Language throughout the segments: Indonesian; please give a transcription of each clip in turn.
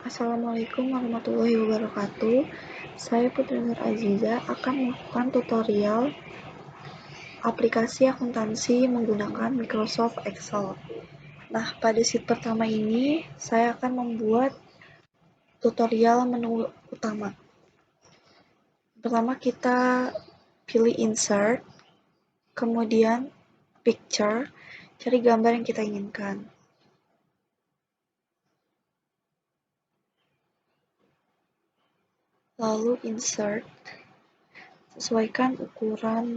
Assalamualaikum warahmatullahi wabarakatuh. Saya Putri Nur Aziza akan melakukan tutorial aplikasi akuntansi menggunakan Microsoft Excel. Nah, pada sheet pertama ini saya akan membuat tutorial menu utama. Pertama kita pilih insert, kemudian picture, cari gambar yang kita inginkan. Lalu insert, sesuaikan ukuran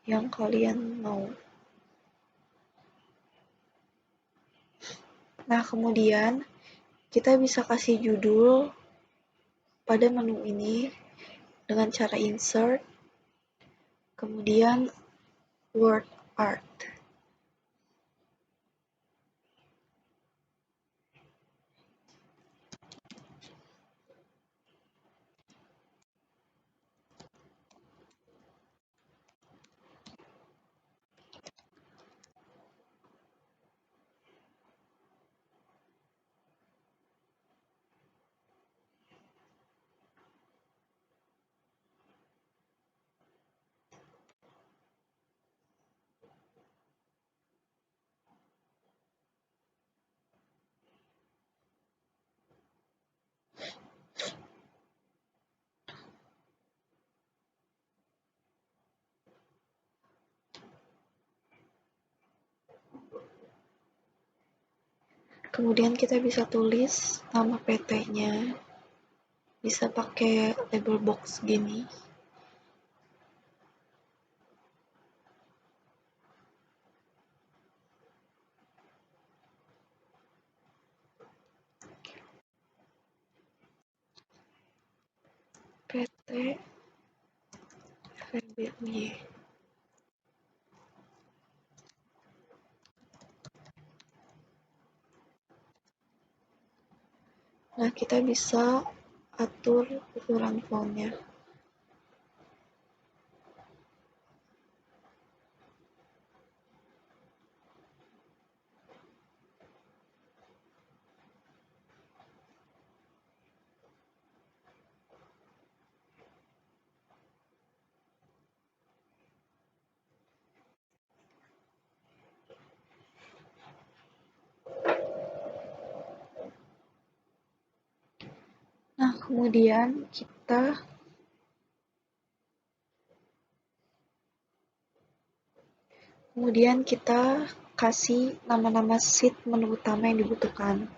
yang kalian mau. Nah, kemudian kita bisa kasih judul pada menu ini dengan cara insert, kemudian word art. Kemudian kita bisa tulis nama PT-nya, bisa pakai label box gini. PT FEBUY. Nah, kita bisa atur ukuran fontnya. Nah, kemudian kita kasih nama-nama sheet menu utama yang dibutuhkan.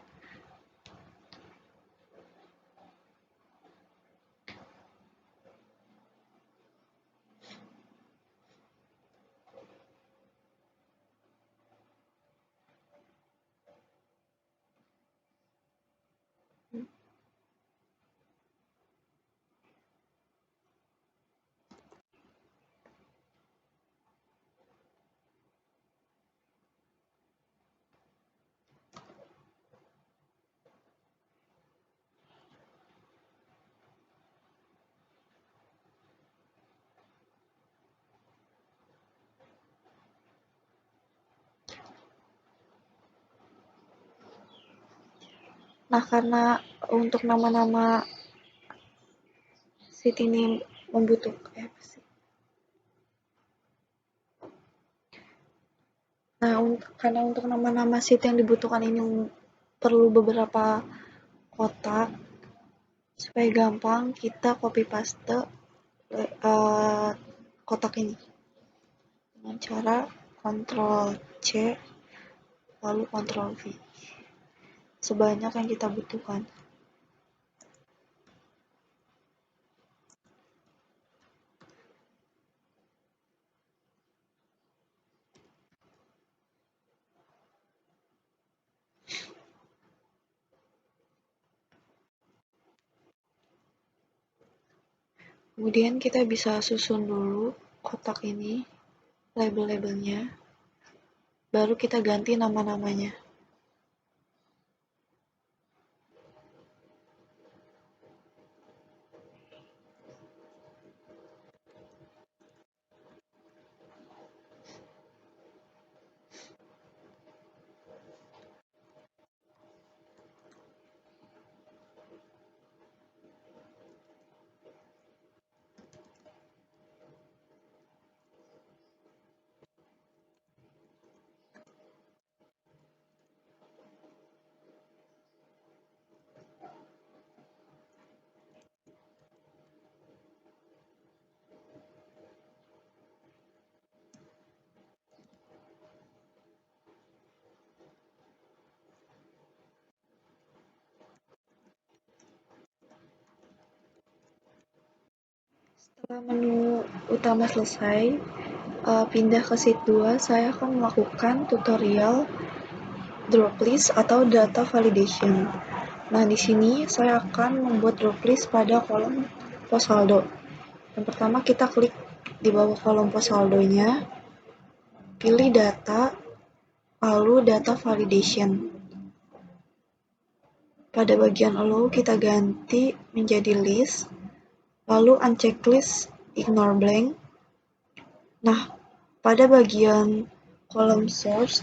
Nah, karena untuk nama-nama sheet ini membutuhkan karena untuk nama-nama sheet yang dibutuhkan ini perlu beberapa kotak, supaya gampang kita copy paste kotak ini dengan cara Ctrl C lalu Ctrl V sebanyak yang kita butuhkan. Kemudian kita bisa susun dulu kotak ini, label-labelnya, baru kita ganti nama-namanya. Setelah menu utama selesai, pindah ke sheet 2, saya akan melakukan tutorial drop list atau data validation. Nah, di sini saya akan membuat drop list pada kolom pos saldo. Yang pertama kita klik di bawah kolom pos saldonya, pilih data, lalu data validation. Pada bagian allow kita ganti menjadi list, lalu uncheck list, ignore blank. Nah, pada bagian kolom source,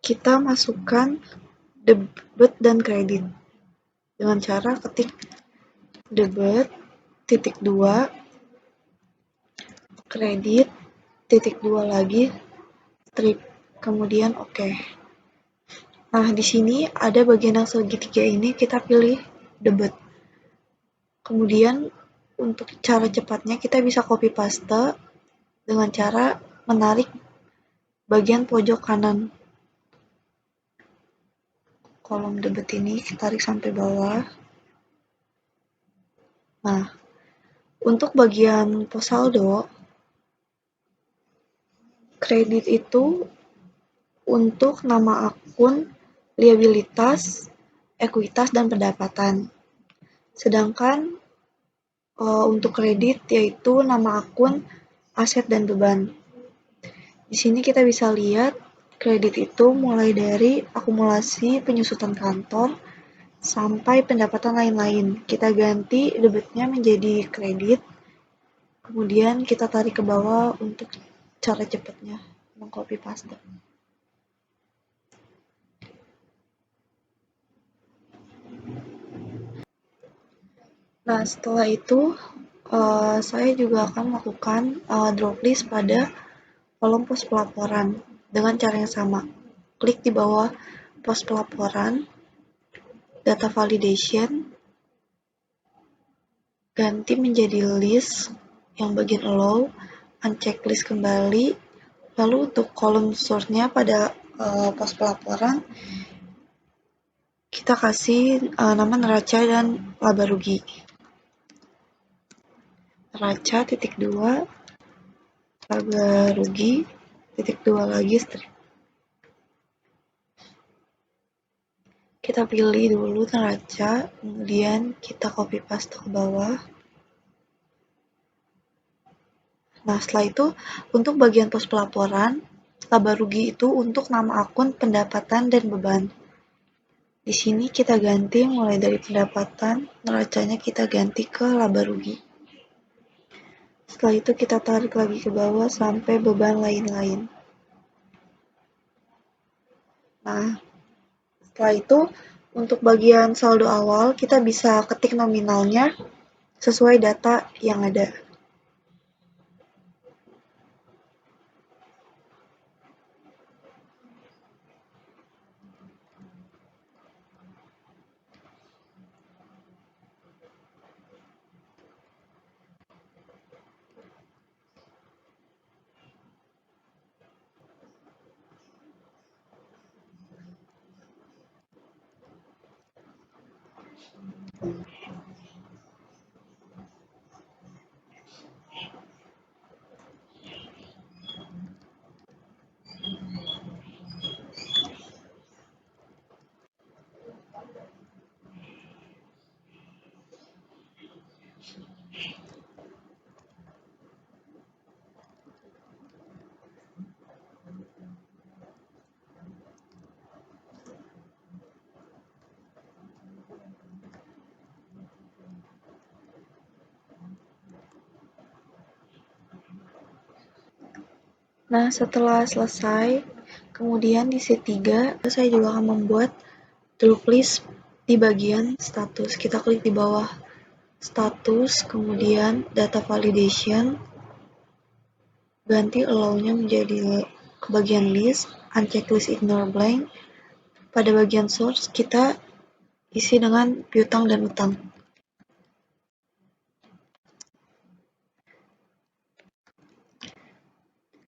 kita masukkan debit dan kredit dengan cara ketik debit, titik 2, kredit, titik 2 lagi, strip, kemudian oke. Nah, di sini ada bagian yang segitiga ini, kita pilih debit. Kemudian, untuk cara cepatnya kita bisa copy paste dengan cara menarik bagian pojok kanan kolom debit ini, kita tarik sampai bawah. Nah, untuk bagian pos saldo, kredit itu untuk nama akun, liabilitas, ekuitas, dan pendapatan. Sedangkan untuk kredit yaitu nama akun, aset, dan beban. Di sini kita bisa lihat kredit itu mulai dari akumulasi penyusutan kantor sampai pendapatan lain-lain. Kita ganti debitnya menjadi kredit, kemudian kita tarik ke bawah untuk cara cepatnya mengcopy paste. Nah, setelah itu saya juga akan melakukan drop list pada kolom pos pelaporan dengan cara yang sama. Klik di bawah pos pelaporan, data validation, ganti menjadi list yang bagian allow, uncheck list kembali, lalu untuk kolom source-nya pada pos pelaporan, kita kasih nama neraca dan laba rugi. Neraca titik 2, laba rugi titik 2 lagi, strip. Kita pilih dulu neraca, kemudian kita copy paste ke bawah. Nah, setelah itu untuk bagian pos pelaporan, laba rugi itu untuk nama akun, pendapatan, dan beban. Di sini kita ganti mulai dari pendapatan, neracanya kita ganti ke laba rugi. Setelah itu kita tarik lagi ke bawah sampai beban lain-lain. Nah, setelah itu untuk bagian saldo awal kita bisa ketik nominalnya sesuai data yang ada. Nah, setelah selesai, kemudian di sheet 3, saya juga akan membuat drop list di bagian status. Kita klik di bawah status, kemudian data validation, ganti allow-nya menjadi ke bagian list, uncheck list, ignore blank. Pada bagian source, kita isi dengan piutang dan utang.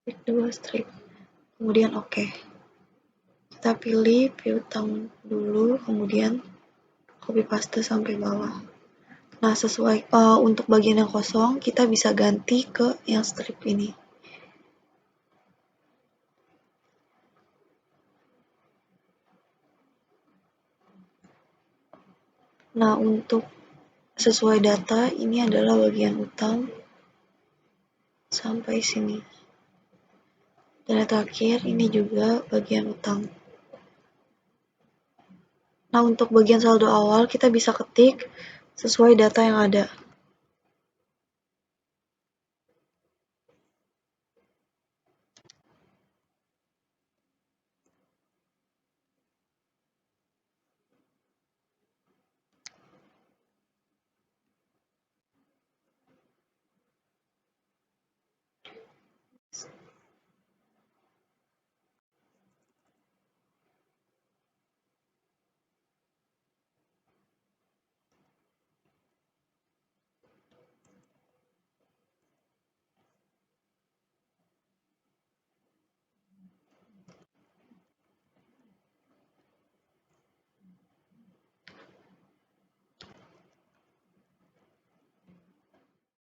Klik 2 strip, kemudian oke. Kita pilih piutang dulu, kemudian copy paste sampai bawah. Nah, untuk bagian yang kosong, kita bisa ganti ke yang strip ini. Nah, untuk sesuai data, ini adalah bagian utang sampai sini. Dan yang terakhir, ini juga bagian utang. Nah, untuk bagian saldo awal, kita bisa ketik sesuai data yang ada.